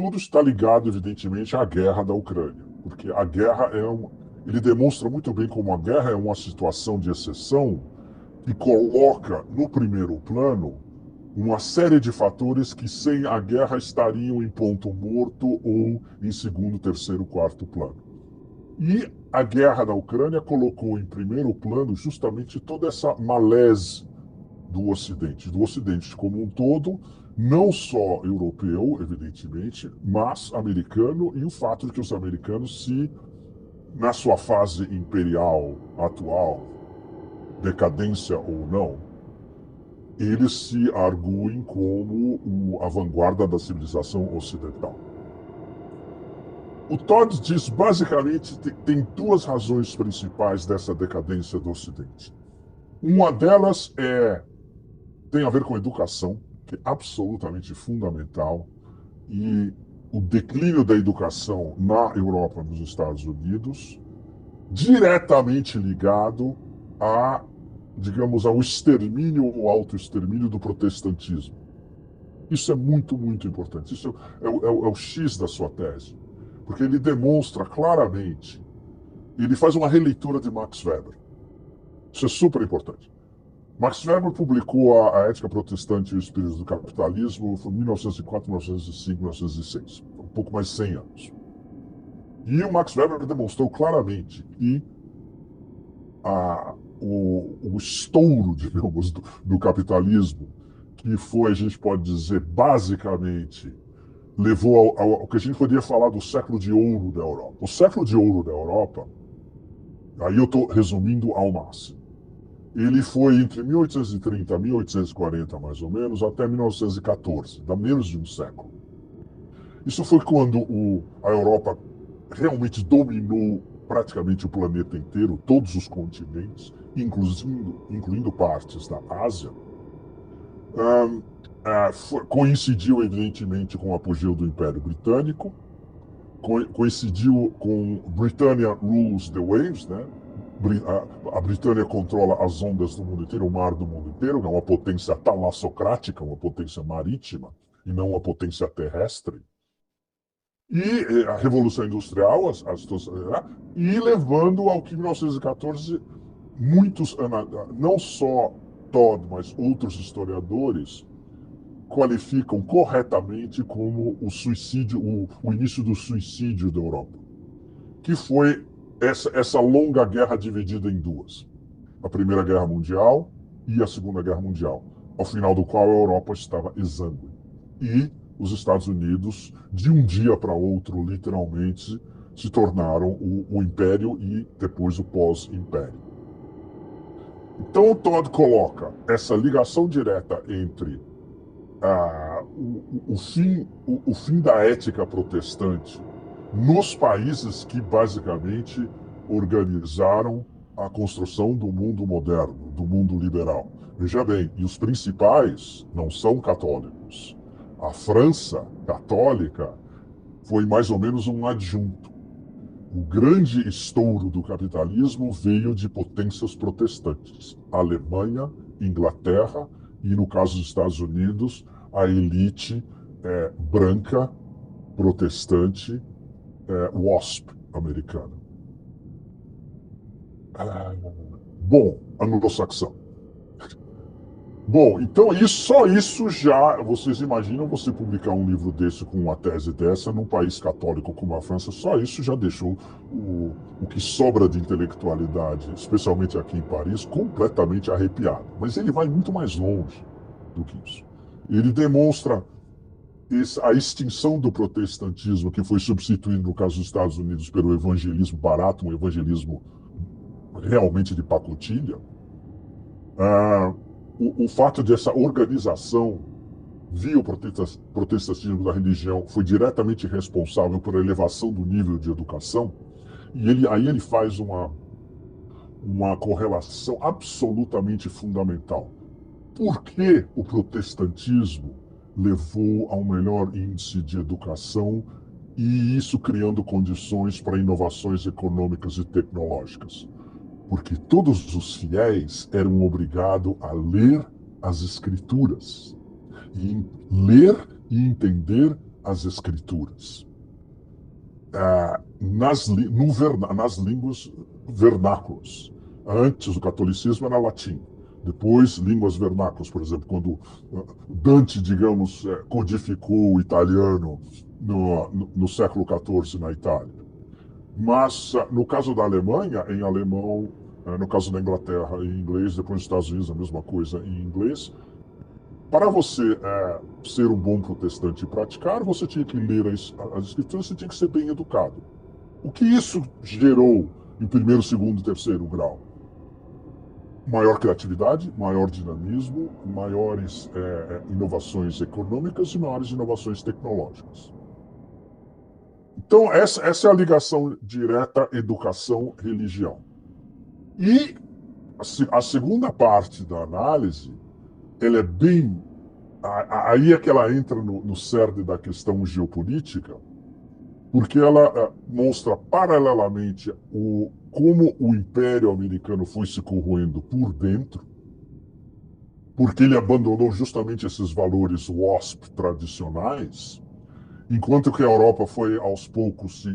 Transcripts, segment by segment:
tudo está ligado, evidentemente, à guerra da Ucrânia, porque a guerra ele demonstra muito bem como a guerra é uma situação de exceção que coloca no primeiro plano uma série de fatores que sem a guerra estariam em ponto morto ou em segundo, terceiro, quarto plano. E a guerra da Ucrânia colocou em primeiro plano justamente toda essa malese do Ocidente como um todo, não só europeu, evidentemente, mas americano, e o fato de que os americanos, se na sua fase imperial atual, decadência ou não, eles se arguem como a vanguarda da civilização ocidental. O Todd diz basicamente tem duas razões principais dessa decadência do Ocidente. Uma delas tem a ver com educação, que é absolutamente fundamental, e o declínio da educação na Europa, nos Estados Unidos, diretamente ligado a, digamos, ao extermínio ou autoextermínio do protestantismo. Isso é muito, muito importante. Isso é o X da sua tese, porque ele demonstra claramente, ele faz uma releitura de Max Weber. Isso é super importante. Max Weber publicou a Ética Protestante e o Espírito do Capitalismo em 1904, 1905, 1906, um pouco mais de 100 anos. E o Max Weber demonstrou claramente que o estouro, digamos, do capitalismo, que foi, a gente pode dizer, basicamente, levou ao que a gente poderia falar do século de ouro da Europa. O século de ouro da Europa, aí eu estou resumindo ao máximo. Ele foi entre 1830 e 1840, mais ou menos, até 1914, dá menos de um século. Isso foi quando a Europa realmente dominou praticamente o planeta inteiro, todos os continentes, incluindo partes da Ásia. Coincidiu, evidentemente, com o apogeu do Império Britânico, coincidiu com Britannia Rules the Waves, né? A Britânia controla as ondas do mundo inteiro, o mar do mundo inteiro, é uma potência talassocrática, uma potência marítima, e não uma potência terrestre. E a Revolução Industrial, e levando ao que em 1914, muitos, não só Todd, mas outros historiadores, qualificam corretamente como o suicídio, o início do suicídio da Europa, que foi essa longa guerra dividida em duas: a Primeira Guerra Mundial e a Segunda Guerra Mundial, ao final do qual a Europa estava exângue. E os Estados Unidos, de um dia para outro, literalmente, se tornaram o império e depois o pós-império. Então o Todd coloca essa ligação direta entre o fim da ética protestante nos países que basicamente organizaram a construção do mundo moderno, do mundo liberal. Veja bem, e os principais não são católicos. A França católica foi mais ou menos um adjunto. O grande estouro do capitalismo veio de potências protestantes: Alemanha, Inglaterra e, no caso dos Estados Unidos, a elite branca, protestante, WASP americana. Bom, anglo-saxão. Bom, então só isso já, vocês imaginam você publicar um livro desse com uma tese dessa num país católico como a França, só isso já deixou o que sobra de intelectualidade, especialmente aqui em Paris, completamente arrepiado. Mas ele vai muito mais longe do que isso. Ele demonstra a extinção do protestantismo, que foi substituído, no caso dos Estados Unidos, pelo evangelismo barato, um evangelismo realmente de pacotilha. O fato de essa organização via o protestantismo da religião foi diretamente responsável pela elevação do nível de educação, e aí ele faz uma correlação absolutamente fundamental. Por que o protestantismo levou a um melhor índice de educação, e isso criando condições para inovações econômicas e tecnológicas? Porque todos os fiéis eram obrigados a ler as escrituras, e ler e entender as escrituras nas línguas vernáculas. Antes, o catolicismo era latim. Depois, línguas vernáculas, por exemplo, quando Dante, digamos, codificou o italiano no século XIV na Itália. Mas, no caso da Alemanha, em alemão, no caso da Inglaterra, em inglês, depois dos Estados Unidos, a mesma coisa em inglês. Para você ser um bom protestante e praticar, você tinha que ler as escrituras, você tinha que ser bem educado. O que isso gerou em primeiro, segundo e terceiro grau? Maior criatividade, maior dinamismo, maiores inovações econômicas e maiores inovações tecnológicas. Então, essa é a ligação direta educação-religião. E a segunda parte da análise, ela é bem... Aí é que ela entra no cerne da questão geopolítica, porque ela mostra paralelamente como o Império Americano foi se corroendo por dentro, porque ele abandonou justamente esses valores WASP tradicionais, enquanto que a Europa foi aos poucos,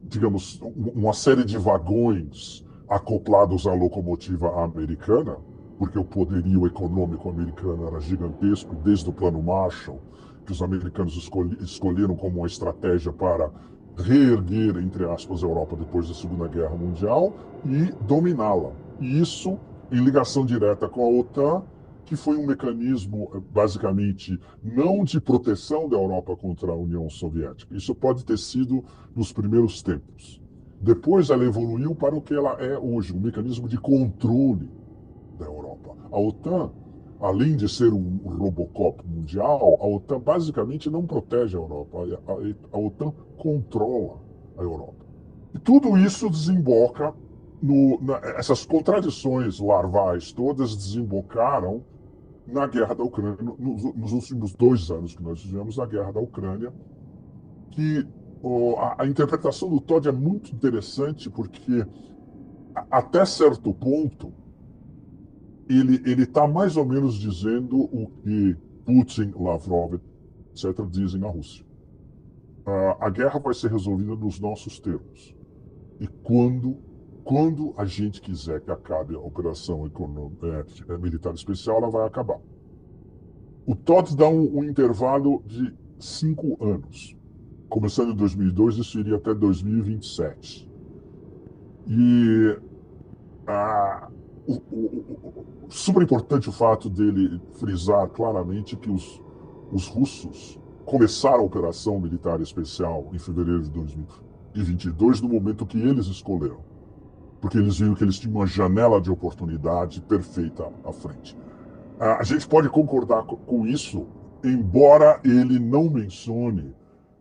digamos, uma série de vagões acoplados à locomotiva americana, porque o poderio econômico americano era gigantesco, desde o Plano Marshall, que os americanos escolheram como uma estratégia para reerguer, entre aspas, a Europa depois da Segunda Guerra Mundial e dominá-la. E isso em ligação direta com a OTAN, que foi um mecanismo, basicamente, não de proteção da Europa contra a União Soviética. Isso pode ter sido nos primeiros tempos. Depois ela evoluiu para o que ela é hoje, um mecanismo de controle da Europa. A OTAN, além de ser um Robocop mundial, a OTAN basicamente não protege a Europa. A OTAN controla a Europa. E tudo isso desemboca essas contradições larvais todas desembocaram na guerra da Ucrânia, nos últimos 2 anos que nós vivemos a guerra da Ucrânia, que a interpretação do Todd é muito interessante porque até certo ponto ele está mais ou menos dizendo o que Putin, Lavrov, etc. dizem na Rússia. A guerra vai ser resolvida nos nossos termos. E quando a gente quiser que acabe a operação militar especial, ela vai acabar. O Todd dá um intervalo de 5 anos. Começando em 2002, isso iria até 2027. E super importante o fato dele frisar claramente que os russos começaram a operação militar especial em fevereiro de 2022, no momento que eles escolheram. Porque eles viram que eles tinham uma janela de oportunidade perfeita à frente. A gente pode concordar com isso, embora ele não mencione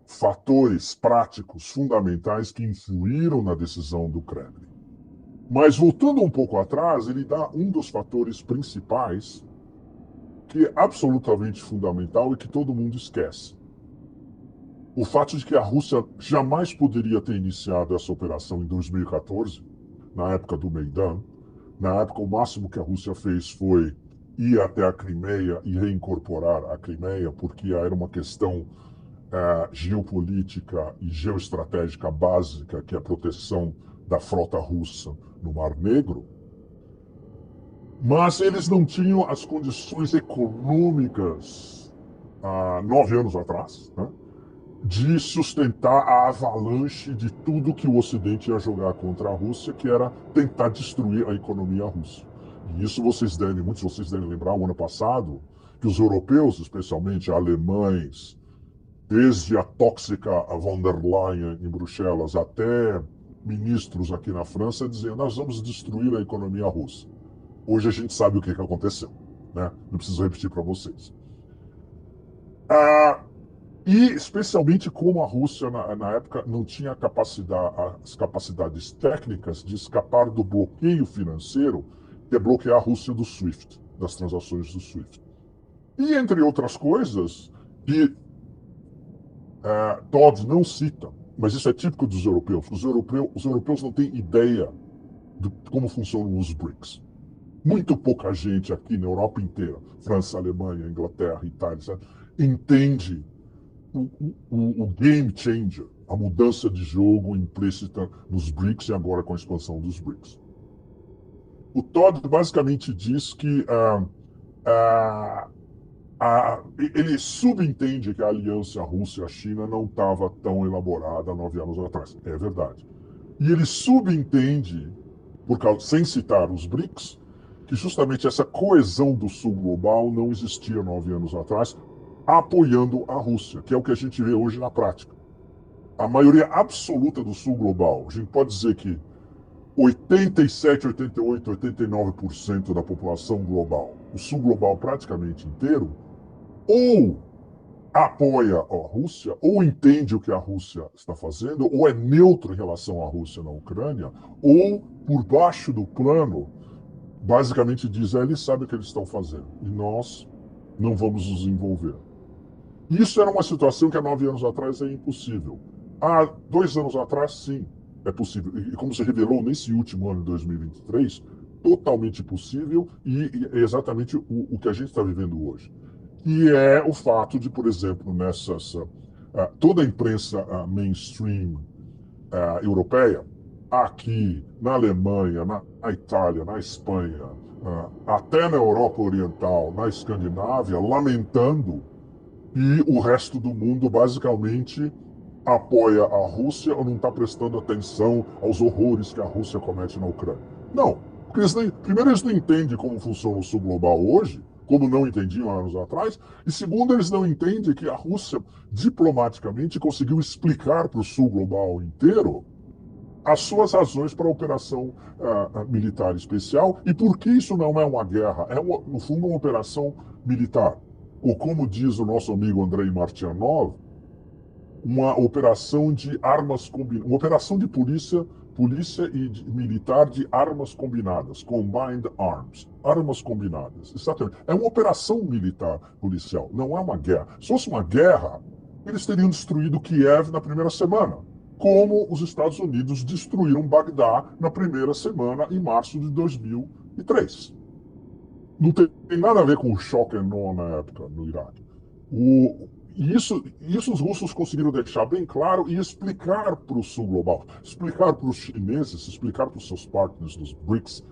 fatores práticos fundamentais que influíram na decisão do Kremlin. Mas voltando um pouco atrás, ele dá um dos fatores principais que é absolutamente fundamental e que todo mundo esquece. O fato de que a Rússia jamais poderia ter iniciado essa operação em 2014, na época do Maidan. Na época, o máximo que a Rússia fez foi ir até a Crimeia e reincorporar a Crimeia, porque era uma questão geopolítica e geoestratégica básica, que é a proteção da frota russa no Mar Negro. Mas eles não tinham as condições econômicas, 9 anos atrás, né, de sustentar a avalanche de tudo que o Ocidente ia jogar contra a Rússia, que era tentar destruir a economia russa. E isso muitos de vocês devem lembrar, o ano passado, que os europeus, especialmente alemães, desde a tóxica von der Leyen em Bruxelas até ministros aqui na França, diziam: nós vamos destruir a economia russa. Hoje a gente sabe o que aconteceu, né? Não preciso repetir para vocês. E especialmente como a Rússia, na época, não tinha as capacidades técnicas de escapar do bloqueio financeiro, que é bloquear a Rússia do SWIFT, das transações do SWIFT. E, entre outras coisas, que Todd não cita, mas isso é típico dos europeus. Os europeus não têm ideia de como funcionam os BRICS. Muito pouca gente aqui na Europa inteira, França, Alemanha, Inglaterra, Itália, etc., entende o game changer, a mudança de jogo implícita nos BRICS e agora com a expansão dos BRICS. O Todd basicamente diz que ah, ele subentende que a aliança Rússia-China não estava tão elaborada 9 anos atrás. É verdade. E ele subentende, sem citar os BRICS, que justamente essa coesão do Sul global não existia 9 anos atrás, apoiando a Rússia, que é o que a gente vê hoje na prática. A maioria absoluta do Sul global, a gente pode dizer que 87, 88, 89% da população global, o Sul global praticamente inteiro, ou apoia a Rússia, ou entende o que a Rússia está fazendo, ou é neutro em relação à Rússia na Ucrânia, ou, por baixo do plano, basicamente diz: eles sabem o que eles estão fazendo, e nós não vamos nos envolver. Isso era uma situação que há 9 anos atrás é impossível. Há 2 anos atrás, sim, é possível. E como se revelou nesse último ano de 2023, totalmente possível e é exatamente o que a gente está vivendo hoje. E é o fato de, por exemplo, toda a imprensa mainstream europeia, aqui na Alemanha, na Itália, na Espanha, até na Europa Oriental, na Escandinávia, lamentando, e o resto do mundo basicamente apoia a Rússia ou não está prestando atenção aos horrores que a Rússia comete na Ucrânia. Não, porque primeiro eles não entendem como funciona o Sul global hoje, como não entendiam há anos atrás, e segundo, eles não entendem que a Rússia diplomaticamente conseguiu explicar para o Sul global inteiro as suas razões para a operação militar especial e por que isso não é uma guerra, no fundo uma operação militar. Ou como diz o nosso amigo Andrei Martyanov, uma operação de armas combinadas, uma operação de polícia militar de armas combinadas, combined arms, armas combinadas, exatamente. É uma operação militar policial, não é uma guerra. Se fosse uma guerra, eles teriam destruído Kiev na primeira semana, como os Estados Unidos destruíram Bagdá na primeira semana em março de 2003. Não tem nada a ver com o shock and awe na época no Iraque. Isso os russos conseguiram deixar bem claro e explicar para o sul global, explicar para os chineses, explicar para os seus partners dos BRICS,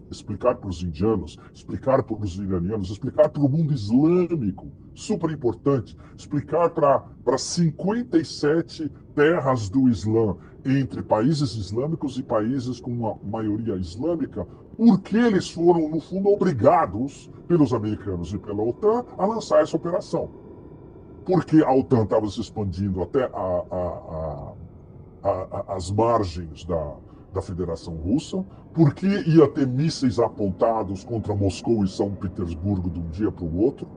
explicar para os indianos, explicar para os iranianos, explicar para o mundo islâmico, super importante, explicar para 57 terras do Islã, entre países islâmicos e países com uma maioria islâmica, porque eles foram, no fundo, obrigados pelos americanos e pela OTAN a lançar essa operação. Porque a OTAN estava se expandindo até as margens da Federação Russa, porque ia ter mísseis apontados contra Moscou e São Petersburgo de um dia para o outro,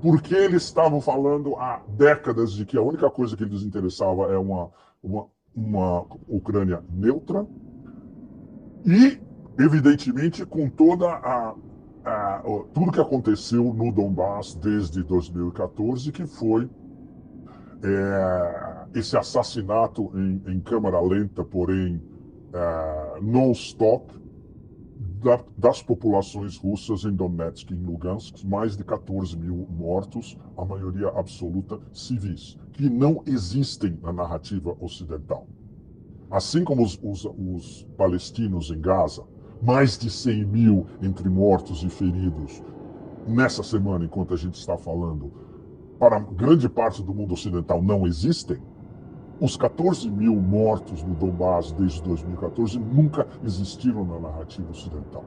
porque eles estavam falando há décadas de que a única coisa que lhes interessava é uma Ucrânia neutra, e, evidentemente, com tudo que aconteceu no Donbass desde 2014, que foi esse assassinato em câmara lenta, porém non-stop, das populações russas em Donetsk e em Lugansk, mais de 14 mil mortos, a maioria absoluta civis, que não existem na narrativa ocidental. Assim como os palestinos em Gaza, mais de 100 mil entre mortos e feridos nessa semana, enquanto a gente está falando, para grande parte do mundo ocidental não existem. Os 14 mil mortos no Donbass desde 2014 nunca existiram na narrativa ocidental.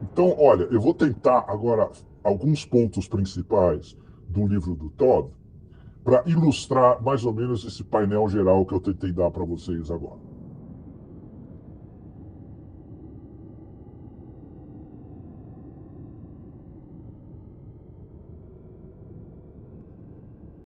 Então, olha, eu vou tentar agora alguns pontos principais do livro do Todd para ilustrar mais ou menos esse painel geral que eu tentei dar para vocês agora.